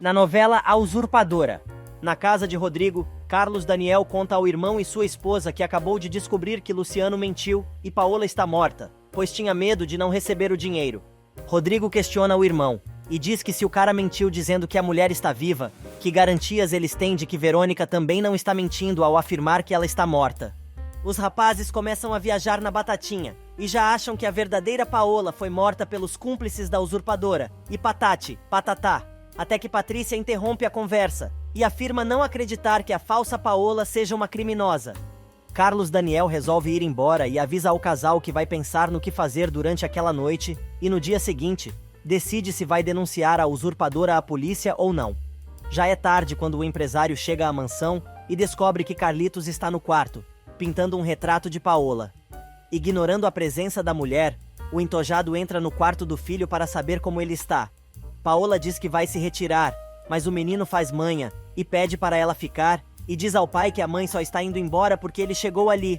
Na novela A Usurpadora. Na casa de Rodrigo, Carlos Daniel conta ao irmão e sua esposa que acabou de descobrir que Luciano mentiu e Paola está morta, pois tinha medo de não receber o dinheiro. Rodrigo questiona o irmão e diz que se o cara mentiu dizendo que a mulher está viva, que garantias eles têm de que Verônica também não está mentindo ao afirmar que ela está morta. Os rapazes começam a viajar na batatinha e já acham que a verdadeira Paola foi morta pelos cúmplices da usurpadora e patate, patatá. Até que Patrícia interrompe a conversa e afirma não acreditar que a falsa Paola seja uma criminosa. Carlos Daniel resolve ir embora e avisa ao casal que vai pensar no que fazer durante aquela noite e no dia seguinte, decide se vai denunciar a usurpadora à polícia ou não. Já é tarde quando o empresário chega à mansão e descobre que Carlitos está no quarto, pintando um retrato de Paola. Ignorando a presença da mulher, o entojado entra no quarto do filho para saber como ele está. Paola diz que vai se retirar, mas o menino faz manha e pede para ela ficar e diz ao pai que a mãe só está indo embora porque ele chegou ali.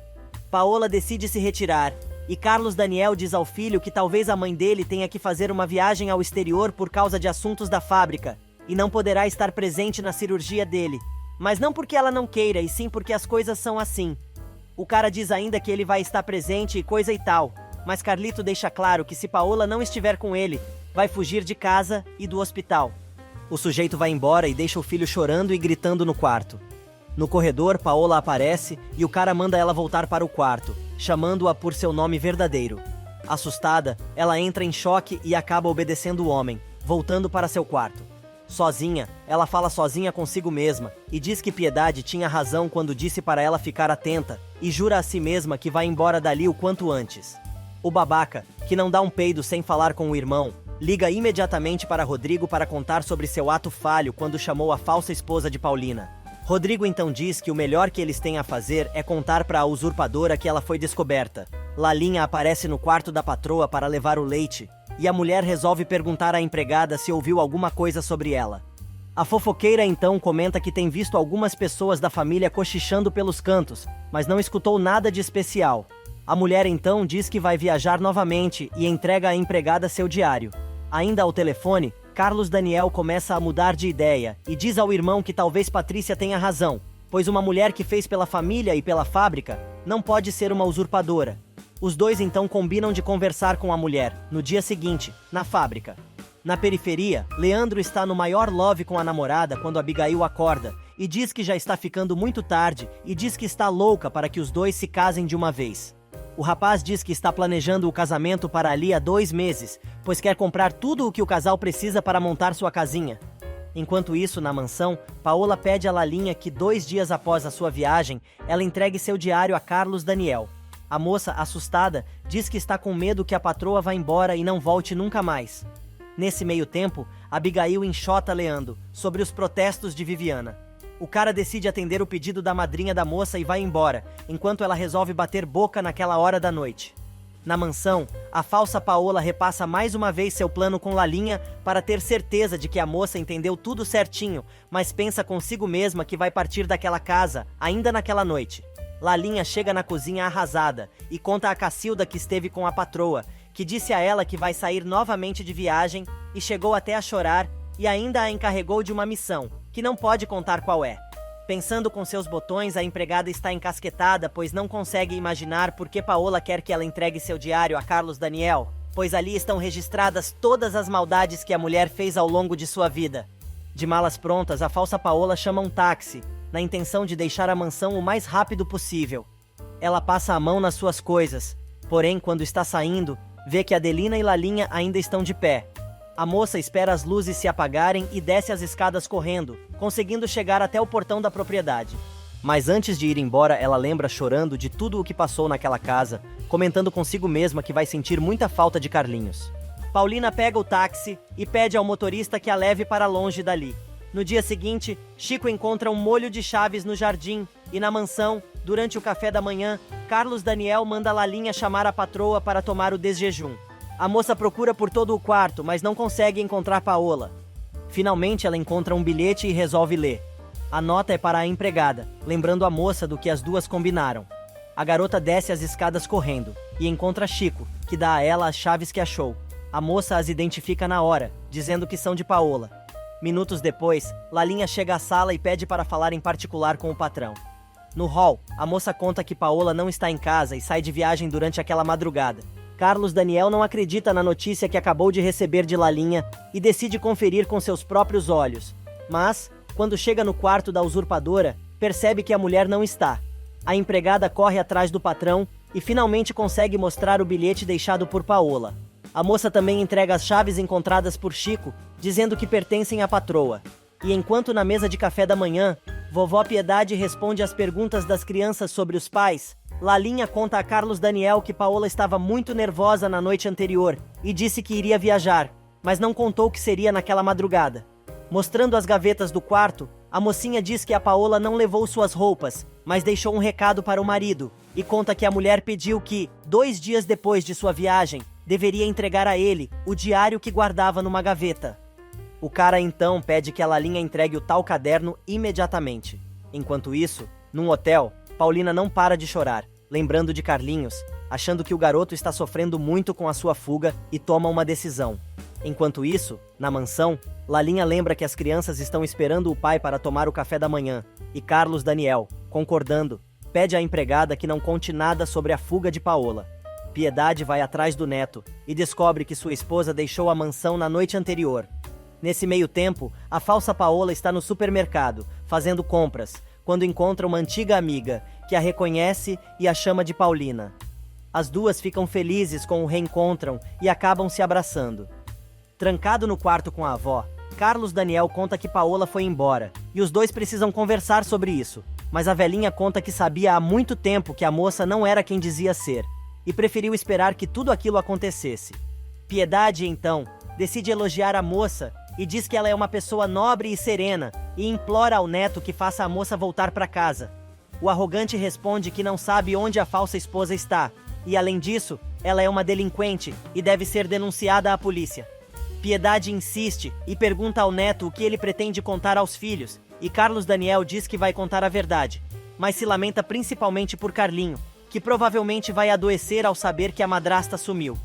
Paola decide se retirar e Carlos Daniel diz ao filho que talvez a mãe dele tenha que fazer uma viagem ao exterior por causa de assuntos da fábrica e não poderá estar presente na cirurgia dele. Mas não porque ela não queira, e sim porque as coisas são assim. O cara diz ainda que ele vai estar presente e coisa e tal, mas Carlito deixa claro que se Paola não estiver com ele, vai fugir de casa e do hospital. O sujeito vai embora e deixa o filho chorando e gritando no quarto. No corredor, Paola aparece e o cara manda ela voltar para o quarto, chamando-a por seu nome verdadeiro. Assustada, ela entra em choque e acaba obedecendo o homem, voltando para seu quarto. Sozinha, ela fala sozinha consigo mesma e diz que Piedade tinha razão quando disse para ela ficar atenta e jura a si mesma que vai embora dali o quanto antes. O babaca, que não dá um peido sem falar com o irmão, liga imediatamente para Rodrigo para contar sobre seu ato falho quando chamou a falsa esposa de Paulina. Rodrigo então diz que o melhor que eles têm a fazer é contar para a usurpadora que ela foi descoberta. Lalinha aparece no quarto da patroa para levar o leite, e a mulher resolve perguntar à empregada se ouviu alguma coisa sobre ela. A fofoqueira então comenta que tem visto algumas pessoas da família cochichando pelos cantos, mas não escutou nada de especial. A mulher então diz que vai viajar novamente e entrega à empregada seu diário. Ainda ao telefone, Carlos Daniel começa a mudar de ideia e diz ao irmão que talvez Patrícia tenha razão, pois uma mulher que fez pela família e pela fábrica não pode ser uma usurpadora. Os dois então combinam de conversar com a mulher, no dia seguinte, na fábrica. Na periferia, Leandro está no maior love com a namorada quando Abigail acorda e diz que já está ficando muito tarde e diz que está louca para que os dois se casem de uma vez. O rapaz diz que está planejando o casamento para ali há 2 meses, pois quer comprar tudo o que o casal precisa para montar sua casinha. Enquanto isso, na mansão, Paola pede a Lalinha que 2 dias após a sua viagem, ela entregue seu diário a Carlos Daniel. A moça, assustada, diz que está com medo que a patroa vá embora e não volte nunca mais. Nesse meio tempo, Abigail enxota Leandro sobre os protestos de Viviana. O cara decide atender o pedido da madrinha da moça e vai embora, enquanto ela resolve bater boca naquela hora da noite. Na mansão, a falsa Paola repassa mais uma vez seu plano com Lalinha para ter certeza de que a moça entendeu tudo certinho, mas pensa consigo mesma que vai partir daquela casa ainda naquela noite. Lalinha chega na cozinha arrasada e conta a Cacilda que esteve com a patroa, que disse a ela que vai sair novamente de viagem e chegou até a chorar e ainda a encarregou de uma missão, que não pode contar qual é. Pensando com seus botões, a empregada está encasquetada, pois não consegue imaginar por que Paola quer que ela entregue seu diário a Carlos Daniel, pois ali estão registradas todas as maldades que a mulher fez ao longo de sua vida. De malas prontas, a falsa Paola chama um táxi, na intenção de deixar a mansão o mais rápido possível. Ela passa a mão nas suas coisas, porém, quando está saindo, vê que Adelina e Lalinha ainda estão de pé. A moça espera as luzes se apagarem e desce as escadas correndo, conseguindo chegar até o portão da propriedade. Mas antes de ir embora, ela lembra chorando de tudo o que passou naquela casa, comentando consigo mesma que vai sentir muita falta de Carlinhos. Paulina pega o táxi e pede ao motorista que a leve para longe dali. No dia seguinte, Chico encontra um molho de chaves no jardim e na mansão, durante o café da manhã, Carlos Daniel manda Lalinha chamar a patroa para tomar o desjejum. A moça procura por todo o quarto, mas não consegue encontrar Paola. Finalmente ela encontra um bilhete e resolve ler. A nota é para a empregada, lembrando a moça do que as duas combinaram. A garota desce as escadas correndo e encontra Chico, que dá a ela as chaves que achou. A moça as identifica na hora, dizendo que são de Paola. Minutos depois, Lalinha chega à sala e pede para falar em particular com o patrão. No hall, a moça conta que Paola não está em casa e sai de viagem durante aquela madrugada. Carlos Daniel não acredita na notícia que acabou de receber de Lalinha e decide conferir com seus próprios olhos. Mas, quando chega no quarto da usurpadora, percebe que a mulher não está. A empregada corre atrás do patrão e finalmente consegue mostrar o bilhete deixado por Paola. A moça também entrega as chaves encontradas por Chico, dizendo que pertencem à patroa. E enquanto na mesa de café da manhã, vovó Piedade responde às perguntas das crianças sobre os pais, Lalinha conta a Carlos Daniel que Paola estava muito nervosa na noite anterior e disse que iria viajar, mas não contou que seria naquela madrugada. Mostrando as gavetas do quarto, a mocinha diz que a Paola não levou suas roupas, mas deixou um recado para o marido, e conta que a mulher pediu que, 2 dias depois de sua viagem, deveria entregar a ele o diário que guardava numa gaveta. O cara então pede que a Lalinha entregue o tal caderno imediatamente. Enquanto isso, num hotel, Paulina não para de chorar, lembrando de Carlinhos, achando que o garoto está sofrendo muito com a sua fuga e toma uma decisão. Enquanto isso, na mansão, Lalinha lembra que as crianças estão esperando o pai para tomar o café da manhã, e Carlos Daniel, concordando, pede à empregada que não conte nada sobre a fuga de Paola. Piedade vai atrás do neto e descobre que sua esposa deixou a mansão na noite anterior. Nesse meio tempo, a falsa Paola está no supermercado, fazendo compras, quando encontra uma antiga amiga, que a reconhece e a chama de Paulina. As duas ficam felizes com o reencontram e acabam se abraçando. Trancado no quarto com a avó, Carlos Daniel conta que Paola foi embora, e os dois precisam conversar sobre isso, mas a velhinha conta que sabia há muito tempo que a moça não era quem dizia ser, e preferiu esperar que tudo aquilo acontecesse. Piedade, então, decide elogiar a moça e diz que ela é uma pessoa nobre e serena, e implora ao neto que faça a moça voltar para casa. O arrogante responde que não sabe onde a falsa esposa está, e além disso, ela é uma delinquente e deve ser denunciada à polícia. Piedade insiste e pergunta ao neto o que ele pretende contar aos filhos, e Carlos Daniel diz que vai contar a verdade, mas se lamenta principalmente por Carlinho, que provavelmente vai adoecer ao saber que a madrasta sumiu.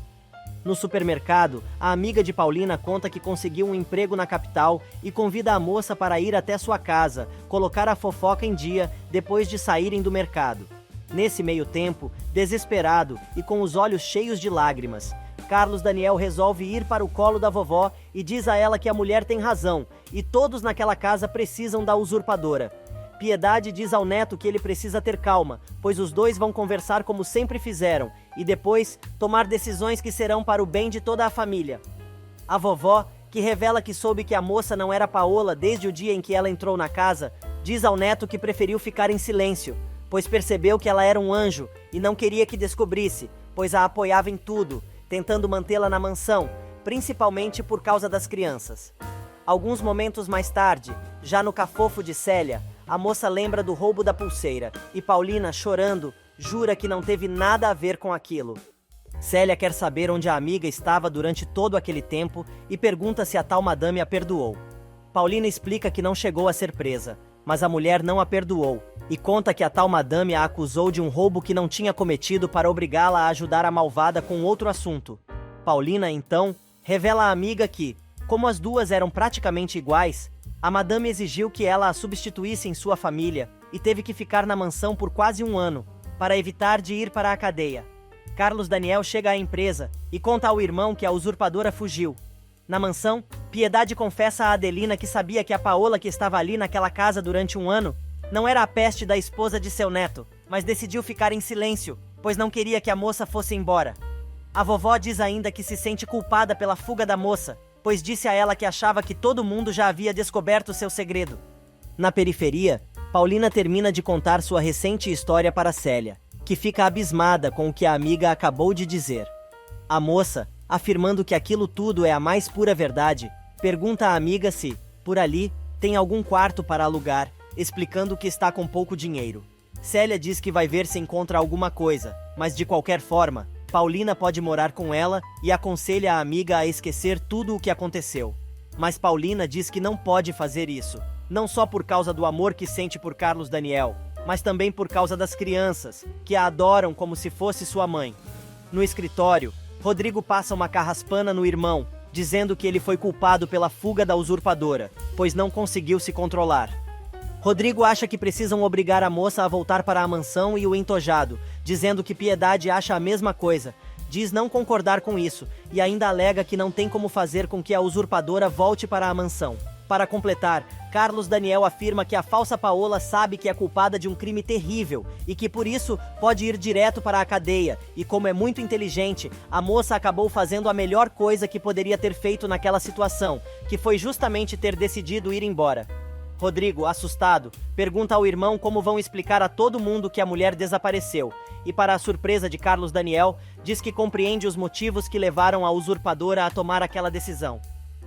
No supermercado, a amiga de Paulina conta que conseguiu um emprego na capital e convida a moça para ir até sua casa, colocar a fofoca em dia depois de saírem do mercado. Nesse meio tempo, desesperado e com os olhos cheios de lágrimas, Carlos Daniel resolve ir para o colo da vovó e diz a ela que a mulher tem razão e todos naquela casa precisam da usurpadora. Piedade diz ao neto que ele precisa ter calma, pois os dois vão conversar como sempre fizeram e depois tomar decisões que serão para o bem de toda a família. A vovó, que revela que soube que a moça não era Paola desde o dia em que ela entrou na casa, diz ao neto que preferiu ficar em silêncio, pois percebeu que ela era um anjo e não queria que descobrisse, pois a apoiava em tudo, tentando mantê-la na mansão, principalmente por causa das crianças. Alguns momentos mais tarde, já no cafofo de Célia, a moça lembra do roubo da pulseira e Paulina, chorando, jura que não teve nada a ver com aquilo. Célia quer saber onde a amiga estava durante todo aquele tempo e pergunta se a tal madame a perdoou. Paulina explica que não chegou a ser presa, mas a mulher não a perdoou e conta que a tal madame a acusou de um roubo que não tinha cometido para obrigá-la a ajudar a malvada com outro assunto. Paulina, então, revela à amiga que, como as duas eram praticamente iguais, a madame exigiu que ela a substituísse em sua família e teve que ficar na mansão por quase 1 ano, para evitar de ir para a cadeia. Carlos Daniel chega à empresa e conta ao irmão que a usurpadora fugiu. Na mansão, Piedade confessa a Adelina que sabia que a Paola que estava ali naquela casa durante 1 ano não era a peste da esposa de seu neto, mas decidiu ficar em silêncio, pois não queria que a moça fosse embora. A vovó diz ainda que se sente culpada pela fuga da moça, pois disse a ela que achava que todo mundo já havia descoberto seu segredo. Na periferia, Paulina termina de contar sua recente história para Célia, que fica abismada com o que a amiga acabou de dizer. A moça, afirmando que aquilo tudo é a mais pura verdade, pergunta à amiga se, por ali, tem algum quarto para alugar, explicando que está com pouco dinheiro. Célia diz que vai ver se encontra alguma coisa, mas de qualquer forma, Paulina pode morar com ela e aconselha a amiga a esquecer tudo o que aconteceu. Mas Paulina diz que não pode fazer isso, não só por causa do amor que sente por Carlos Daniel, mas também por causa das crianças, que a adoram como se fosse sua mãe. No escritório, Rodrigo passa uma carraspana no irmão, dizendo que ele foi culpado pela fuga da usurpadora, pois não conseguiu se controlar. Rodrigo acha que precisam obrigar a moça a voltar para a mansão e o entojado, dizendo que Piedade acha a mesma coisa, diz não concordar com isso e ainda alega que não tem como fazer com que a usurpadora volte para a mansão. Para completar, Carlos Daniel afirma que a falsa Paola sabe que é culpada de um crime terrível e que por isso pode ir direto para a cadeia, e como é muito inteligente, a moça acabou fazendo a melhor coisa que poderia ter feito naquela situação, que foi justamente ter decidido ir embora. Rodrigo, assustado, pergunta ao irmão como vão explicar a todo mundo que a mulher desapareceu, e para a surpresa de Carlos Daniel, diz que compreende os motivos que levaram a usurpadora a tomar aquela decisão.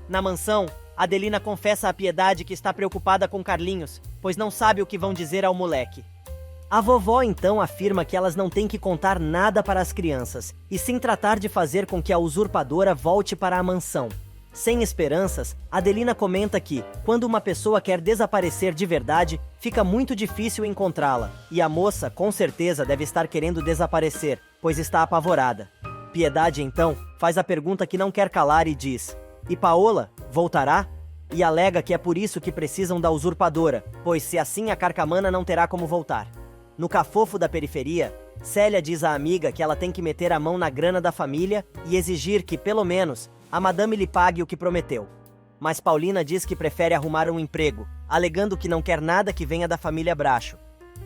Na mansão, Adelina confessa a Piedade que está preocupada com Carlinhos, pois não sabe o que vão dizer ao moleque. A vovó então afirma que elas não têm que contar nada para as crianças, e sim tratar de fazer com que a usurpadora volte para a mansão. Sem esperanças, Adelina comenta que, quando uma pessoa quer desaparecer de verdade, fica muito difícil encontrá-la, e a moça com certeza deve estar querendo desaparecer, pois está apavorada. Piedade então faz a pergunta que não quer calar e diz: "E Paola, voltará?" E alega que é por isso que precisam da usurpadora, pois se assim a carcamana não terá como voltar. No cafofo da periferia, Célia diz à amiga que ela tem que meter a mão na grana da família e exigir que, pelo menos, a madame lhe pague o que prometeu. Mas Paulina diz que prefere arrumar um emprego, alegando que não quer nada que venha da família Bracho.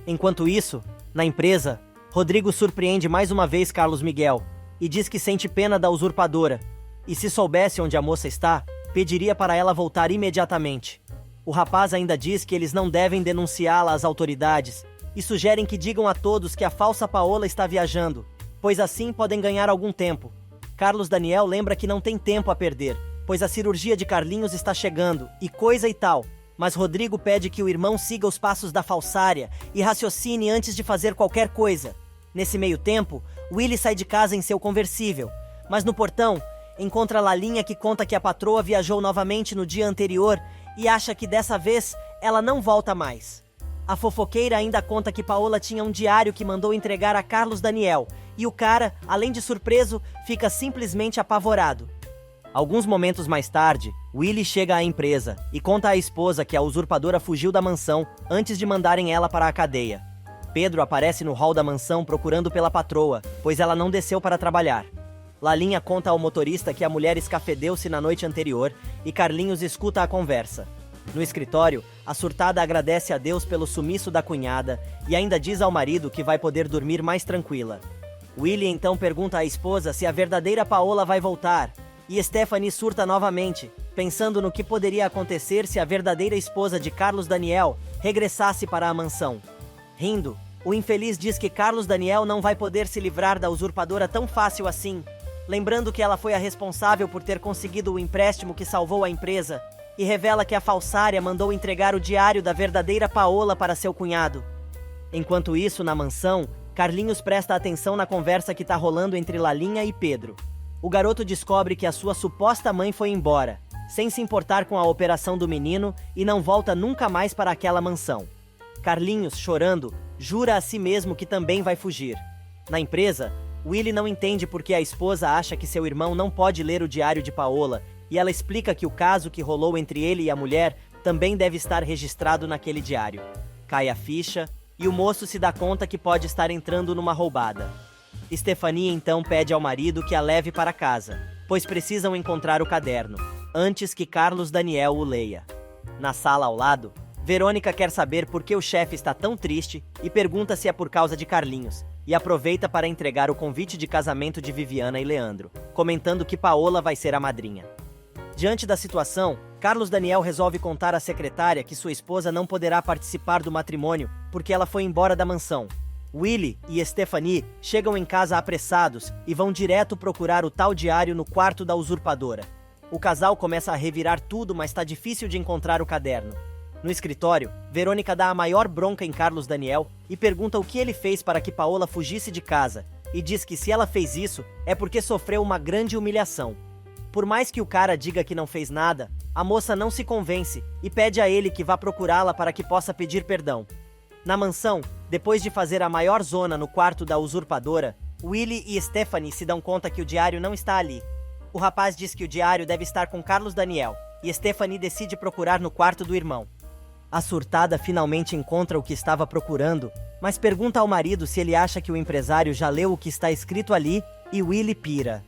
Enquanto isso, na empresa, Rodrigo surpreende mais uma vez Carlos Miguel e diz que sente pena da usurpadora, e se soubesse onde a moça está, pediria para ela voltar imediatamente. O rapaz ainda diz que eles não devem denunciá-la às autoridades e sugerem que digam a todos que a falsa Paola está viajando, pois assim podem ganhar algum tempo. Carlos Daniel lembra que não tem tempo a perder, pois a cirurgia de Carlinhos está chegando e coisa e tal, mas Rodrigo pede que o irmão siga os passos da falsária e raciocine antes de fazer qualquer coisa. Nesse meio tempo, Willy sai de casa em seu conversível, mas no portão encontra Lalinha, que conta que a patroa viajou novamente no dia anterior e acha que dessa vez ela não volta mais. A fofoqueira ainda conta que Paola tinha um diário que mandou entregar a Carlos Daniel, e o cara, além de surpreso, fica simplesmente apavorado. Alguns momentos mais tarde, Willy chega à empresa e conta à esposa que a usurpadora fugiu da mansão antes de mandarem ela para a cadeia. Pedro aparece no hall da mansão procurando pela patroa, pois ela não desceu para trabalhar. Lalinha conta ao motorista que a mulher escafedeu-se na noite anterior e Carlinhos escuta a conversa. No escritório, a surtada agradece a Deus pelo sumiço da cunhada e ainda diz ao marido que vai poder dormir mais tranquila. Willy então pergunta à esposa se a verdadeira Paola vai voltar, e Stephanie surta novamente, pensando no que poderia acontecer se a verdadeira esposa de Carlos Daniel regressasse para a mansão. Rindo, o infeliz diz que Carlos Daniel não vai poder se livrar da usurpadora tão fácil assim, lembrando que ela foi a responsável por ter conseguido o empréstimo que salvou a empresa, e revela que a falsária mandou entregar o diário da verdadeira Paola para seu cunhado. Enquanto isso, na mansão, Carlinhos presta atenção na conversa que tá rolando entre Lalinha e Pedro. O garoto descobre que a sua suposta mãe foi embora, sem se importar com a operação do menino, e não volta nunca mais para aquela mansão. Carlinhos, chorando, jura a si mesmo que também vai fugir. Na empresa, Willy não entende por que a esposa acha que seu irmão não pode ler o diário de Paola, e ela explica que o caso que rolou entre ele e a mulher também deve estar registrado naquele diário. Cai a ficha, e o moço se dá conta que pode estar entrando numa roubada. Stephanie então pede ao marido que a leve para casa, pois precisam encontrar o caderno, antes que Carlos Daniel o leia. Na sala ao lado, Verônica quer saber por que o chefe está tão triste e pergunta se é por causa de Carlinhos, e aproveita para entregar o convite de casamento de Viviana e Leandro, comentando que Paola vai ser a madrinha. Diante da situação, Carlos Daniel resolve contar à secretária que sua esposa não poderá participar do matrimônio porque ela foi embora da mansão. Willy e Stephanie chegam em casa apressados e vão direto procurar o tal diário no quarto da usurpadora. O casal começa a revirar tudo, mas está difícil de encontrar o caderno. No escritório, Verônica dá a maior bronca em Carlos Daniel e pergunta o que ele fez para que Paola fugisse de casa, e diz que se ela fez isso é porque sofreu uma grande humilhação. Por mais que o cara diga que não fez nada, a moça não se convence e pede a ele que vá procurá-la para que possa pedir perdão. Na mansão, depois de fazer a maior zona no quarto da usurpadora, Willy e Stephanie se dão conta que o diário não está ali. O rapaz diz que o diário deve estar com Carlos Daniel, e Stephanie decide procurar no quarto do irmão. A surtada finalmente encontra o que estava procurando, mas pergunta ao marido se ele acha que o empresário já leu o que está escrito ali, e Willie pira.